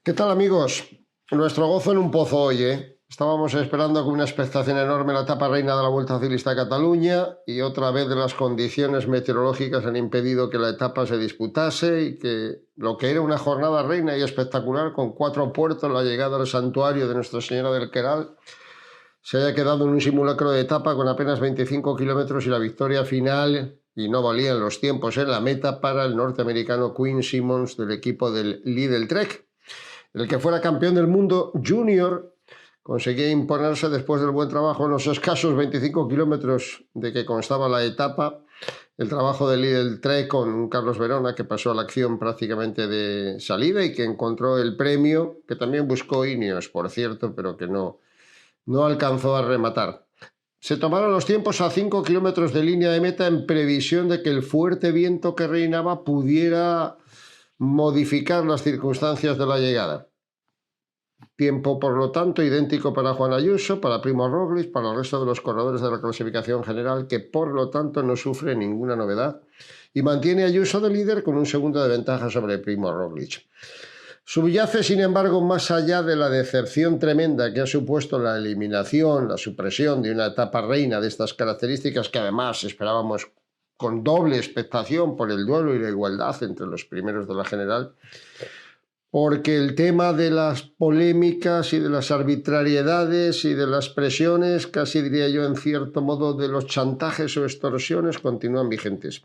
¿Qué tal, amigos? Nuestro gozo en un pozo hoy, ¿eh? Estábamos esperando con una expectación enorme la etapa reina de la Vuelta Ciclista a Cataluña y otra vez las condiciones meteorológicas han impedido que la etapa se disputase y que lo que era una jornada reina y espectacular con 4 puertos, la llegada al santuario de Nuestra Señora del Queral, se haya quedado en un simulacro de etapa con apenas 25 kilómetros y la victoria final, y no valían los tiempos en la meta, para el norteamericano Quinn Simmons del equipo del Lidl Trek. El que fuera campeón del mundo junior conseguía imponerse después del buen trabajo en los escasos 25 kilómetros de que constaba la etapa. El trabajo del Lidl Trek con Carlos Verona, que pasó a la acción prácticamente de salida y que encontró el premio, que también buscó Ineos, por cierto, pero que no alcanzó a rematar. Se tomaron los tiempos a 5 kilómetros de línea de meta en previsión de que el fuerte viento que reinaba pudiera modificar las circunstancias de la llegada. Tiempo, por lo tanto, idéntico para Juan Ayuso, para Primo Roglic, para el resto de los corredores de la clasificación general, que por lo tanto no sufre ninguna novedad y mantiene a Ayuso de líder con un segundo de ventaja sobre Primo Roglic. Subyace, sin embargo, más allá de la decepción tremenda que ha supuesto la eliminación, la supresión de una etapa reina de estas características, que además esperábamos con doble expectación por el duelo y la igualdad entre los primeros de la general, porque el tema de las polémicas y de las arbitrariedades y de las presiones, casi diría yo en cierto modo de los chantajes o extorsiones, continúan vigentes.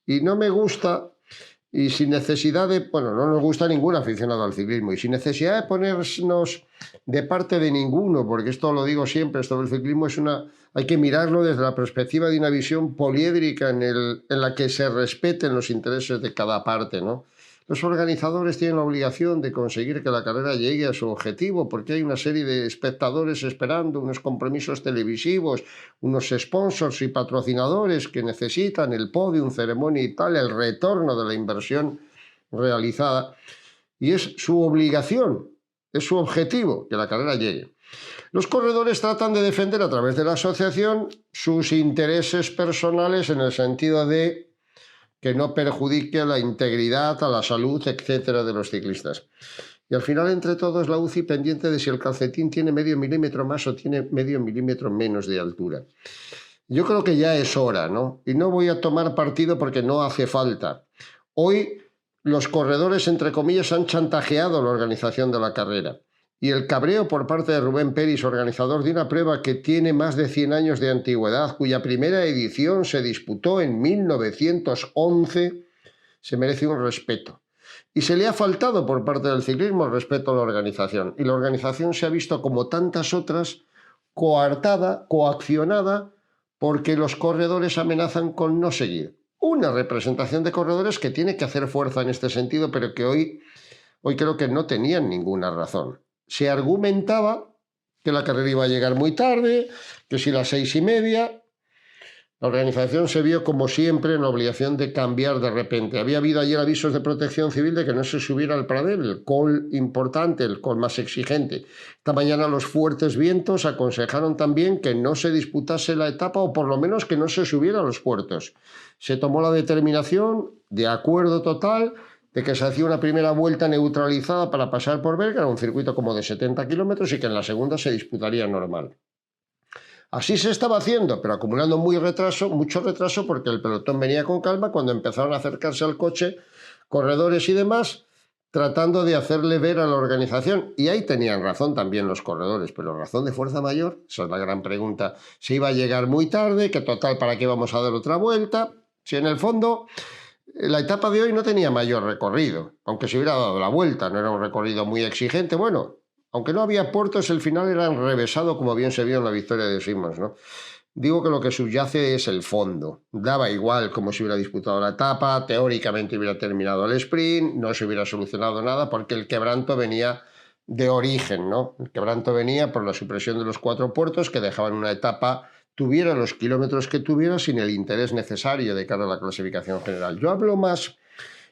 Y no me gusta, y sin necesidad de, bueno, no nos gusta ningún aficionado al ciclismo, y sin necesidad de ponernos de parte de ninguno, porque esto lo digo siempre, esto del ciclismo hay que mirarlo desde la perspectiva de una visión poliédrica en la que se respeten los intereses de cada parte, ¿no? Los organizadores tienen la obligación de conseguir que la carrera llegue a su objetivo, porque hay una serie de espectadores esperando, unos compromisos televisivos, unos sponsors y patrocinadores que necesitan el podium, ceremonia y tal, el retorno de la inversión realizada. Y es su obligación, es su objetivo, que la carrera llegue. Los corredores tratan de defender a través de la asociación sus intereses personales en el sentido de que no perjudique a la integridad, a la salud, etcétera, de los ciclistas. Y al final, entre todos, la UCI pendiente de si el calcetín tiene medio milímetro más o tiene medio milímetro menos de altura. Yo creo que ya es hora, ¿no? Y no voy a tomar partido porque no hace falta. Hoy los corredores, entre comillas, han chantajeado la organización de la carrera. Y el cabreo por parte de Rubén Peris, organizador de una prueba que tiene más de 100 años de antigüedad, cuya primera edición se disputó en 1911, se merece un respeto. Y se le ha faltado por parte del ciclismo el respeto a la organización. Y la organización se ha visto, como tantas otras, coartada, coaccionada, porque los corredores amenazan con no seguir. Una representación de corredores que tiene que hacer fuerza en este sentido, pero que hoy creo que no tenían ninguna razón. Se argumentaba que la carrera iba a llegar muy tarde, que si las 6:30, la organización se vio como siempre en la obligación de cambiar de repente. Había habido ayer avisos de protección civil de que no se subiera al Pradell, el col importante, el col más exigente. Esta mañana los fuertes vientos aconsejaron también que no se disputase la etapa o por lo menos que no se subiera a los puertos. Se tomó la determinación, de acuerdo total, de que se hacía una primera vuelta neutralizada para pasar por Berga, un circuito como de 70 kilómetros, y que en la segunda se disputaría normal. Así se estaba haciendo, pero acumulando mucho retraso, porque el pelotón venía con calma cuando empezaron a acercarse al coche corredores y demás, tratando de hacerle ver a la organización. Y ahí tenían razón también los corredores, pero ¿razón de fuerza mayor? Esa es la gran pregunta. Se iba a llegar muy tarde, que total, ¿para qué vamos a dar otra vuelta? Si en el fondo la etapa de hoy no tenía mayor recorrido, aunque se hubiera dado la vuelta, no era un recorrido muy exigente. Bueno, aunque no había puertos, el final era enrevesado, como bien se vio en la victoria de Simmons, ¿no? Digo que lo que subyace es el fondo. Daba igual cómo se hubiera disputado la etapa, teóricamente hubiera terminado el sprint, no se hubiera solucionado nada, porque el quebranto venía de origen, ¿no? El quebranto venía por la supresión de los 4 puertos que dejaban una etapa, tuviera los kilómetros que tuviera, sin el interés necesario de cara a la clasificación general. Yo hablo más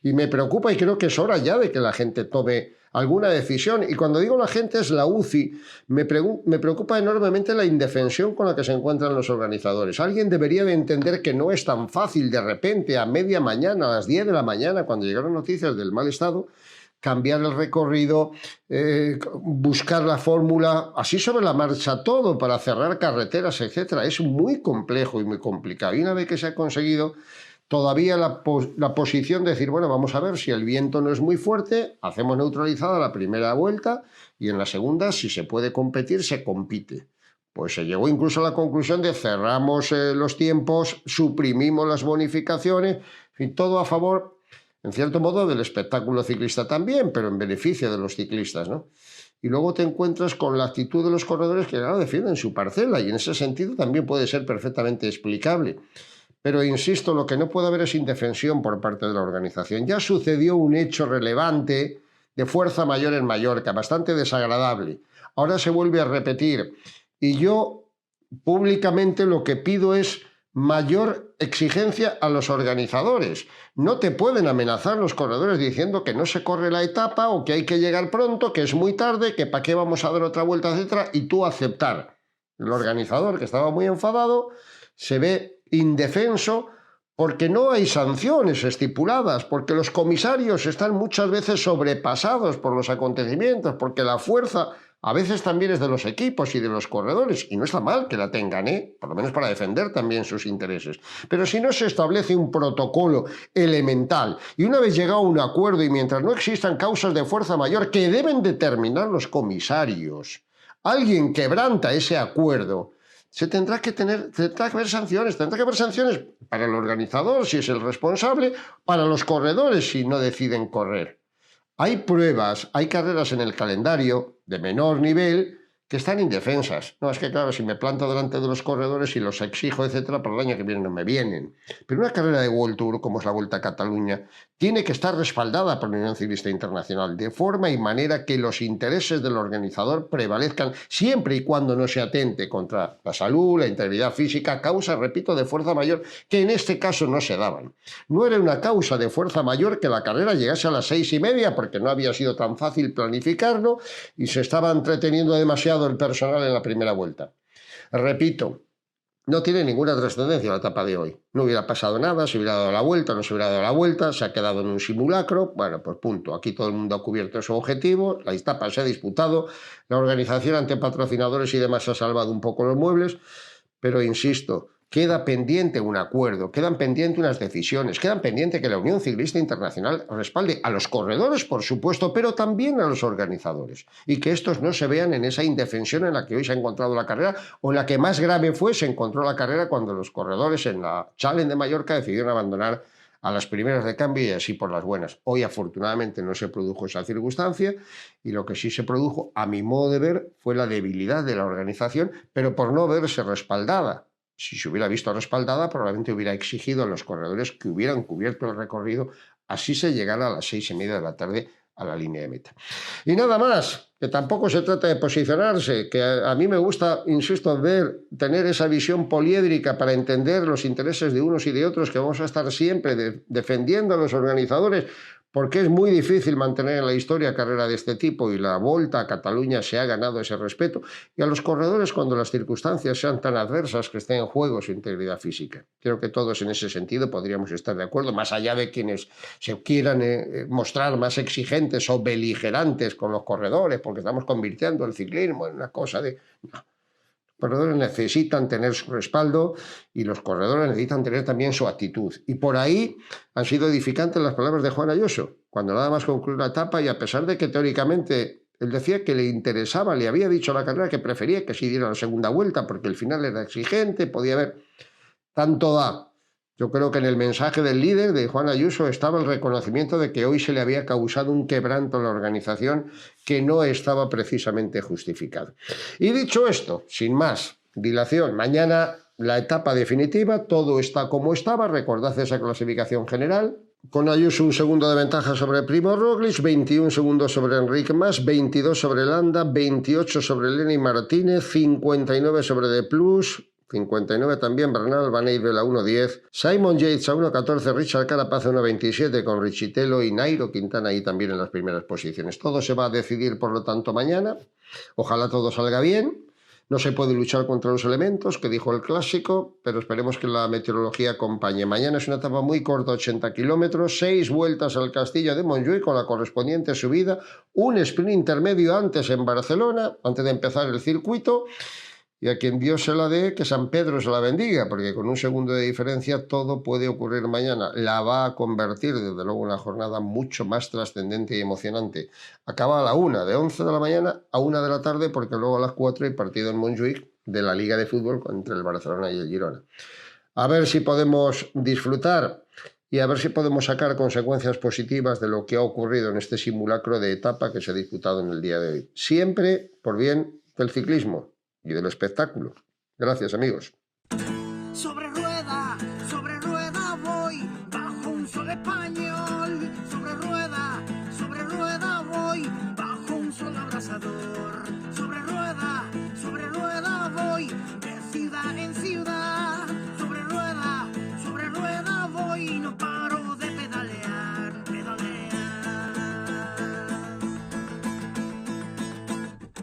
y me preocupa, y creo que es hora ya de que la gente tome alguna decisión. Y cuando digo la gente es la UCI. Me preocupa enormemente la indefensión con la que se encuentran los organizadores. Alguien debería de entender que no es tan fácil de repente, a media mañana, a las 10 de la mañana, cuando llegaron noticias del mal estado, cambiar el recorrido, buscar la fórmula, así sobre la marcha todo, para cerrar carreteras, etcétera. Es muy complejo y muy complicado. Y una vez que se ha conseguido, todavía la posición de decir, bueno, vamos a ver si el viento no es muy fuerte, hacemos neutralizada la primera vuelta y en la segunda, si se puede competir, se compite. Pues se llegó incluso a la conclusión de cerramos los tiempos, suprimimos las bonificaciones, en fin, todo a favor, en cierto modo, del espectáculo ciclista también, pero en beneficio de los ciclistas, ¿no? Y luego te encuentras con la actitud de los corredores que claro, defienden su parcela y en ese sentido también puede ser perfectamente explicable. Pero insisto, lo que no puede haber es indefensión por parte de la organización. Ya sucedió un hecho relevante de fuerza mayor en Mallorca, bastante desagradable. Ahora se vuelve a repetir. Y yo públicamente lo que pido es mayor exigencia a los organizadores. No te pueden amenazar los corredores diciendo que no se corre la etapa o que hay que llegar pronto, que es muy tarde, que para qué vamos a dar otra vuelta, etcétera, y tú aceptar. El organizador, que estaba muy enfadado, se ve indefenso porque no hay sanciones estipuladas, porque los comisarios están muchas veces sobrepasados por los acontecimientos, porque la fuerza a veces también es de los equipos y de los corredores, y no está mal que la tengan, por lo menos para defender también sus intereses. Pero si no se establece un protocolo elemental, y una vez llegado a un acuerdo, y mientras no existan causas de fuerza mayor que deben determinar los comisarios, alguien quebranta ese acuerdo, tendrá que haber sanciones, tendrá que haber sanciones para el organizador si es el responsable, para los corredores si no deciden correr. Hay pruebas, hay carreras en el calendario de menor nivel que están indefensas. No, es que claro, si me planto delante de los corredores y los exijo, etcétera, para el año que viene no me vienen. Pero una carrera de World Tour, como es la Vuelta a Cataluña, tiene que estar respaldada por la Unión Ciclista Internacional, de forma y manera que los intereses del organizador prevalezcan siempre y cuando no se atente contra la salud, la integridad física, causa, repito, de fuerza mayor, que en este caso no se daban. No era una causa de fuerza mayor que la carrera llegase a las 6:30, porque no había sido tan fácil planificarlo y se estaba entreteniendo demasiado el personal en la primera vuelta. Repito, no tiene ninguna trascendencia la etapa de hoy. No hubiera pasado nada, se hubiera dado la vuelta, no se hubiera dado la vuelta, se ha quedado en un simulacro. Bueno, pues punto. Aquí todo el mundo ha cubierto su objetivo, la etapa se ha disputado, la organización ante patrocinadores y demás ha salvado un poco los muebles, pero insisto, queda pendiente un acuerdo, quedan pendientes unas decisiones, quedan pendiente que la Unión Ciclista Internacional respalde a los corredores, por supuesto, pero también a los organizadores, y que estos no se vean en esa indefensión en la que hoy se ha encontrado la carrera, o en la que más grave fue, se encontró la carrera cuando los corredores en la Challenge de Mallorca decidieron abandonar a las primeras de cambio y así por las buenas. Hoy afortunadamente no se produjo esa circunstancia y lo que sí se produjo, a mi modo de ver, fue la debilidad de la organización, pero por no verse respaldada. Si se hubiera visto respaldada, probablemente hubiera exigido a los corredores que hubieran cubierto el recorrido, así se llegara a las 6:30 de la tarde a la línea de meta. Y nada más, que tampoco se trata de posicionarse, que a mí me gusta, insisto, tener esa visión poliédrica para entender los intereses de unos y de otros, que vamos a estar siempre defendiendo a los organizadores, porque es muy difícil mantener en la historia carrera de este tipo y la Volta a Cataluña se ha ganado ese respeto, y a los corredores cuando las circunstancias sean tan adversas que esté en juego su integridad física. Creo que todos en ese sentido podríamos estar de acuerdo, más allá de quienes se quieran mostrar más exigentes o beligerantes con los corredores, porque estamos convirtiendo el ciclismo en una cosa de... No. Los corredores necesitan tener su respaldo y los corredores necesitan tener también su actitud. Y por ahí han sido edificantes las palabras de Juan Ayuso, cuando nada más concluyó la etapa y a pesar de que teóricamente él decía que le interesaba, le había dicho a la carrera que prefería que se diera la segunda vuelta porque el final era exigente, podía haber... Tanto da. Yo creo que en el mensaje del líder, de Juan Ayuso, estaba el reconocimiento de que hoy se le había causado un quebranto a la organización que no estaba precisamente justificado. Y dicho esto, sin más dilación, mañana la etapa definitiva, todo está como estaba, recordad esa clasificación general, con Ayuso un segundo de ventaja sobre Primo Roglic, 21 segundos sobre Enric Mas, 22 sobre Landa, 28 sobre Lenny Martínez, 59 sobre De Plus, 59 también Bernal Van Eyvel a 1.10, Simon Yates a 1.14, Richard Carapaz a 1.27 con Richitello y Nairo Quintana ahí también en las primeras posiciones. Todo se va a decidir, por lo tanto, mañana. Ojalá todo salga bien. No se puede luchar contra los elementos, que dijo el clásico, pero esperemos que la meteorología acompañe. Mañana es una etapa muy corta, 80 kilómetros, 6 vueltas al Castillo de Montjuïc con la correspondiente subida, un sprint intermedio antes en Barcelona, antes de empezar el circuito, y a quien Dios se la dé, que San Pedro se la bendiga, porque con un segundo de diferencia todo puede ocurrir mañana. La va a convertir, desde luego, en una jornada mucho más trascendente y emocionante. Acaba a la 1, de 11 de la mañana a 1 de la tarde, porque luego a las 4 hay partido en Montjuïc de la Liga de Fútbol entre el Barcelona y el Girona. A ver si podemos disfrutar y a ver si podemos sacar consecuencias positivas de lo que ha ocurrido en este simulacro de etapa que se ha disputado en el día de hoy. Siempre por bien del ciclismo y del espectáculo. Gracias, amigos.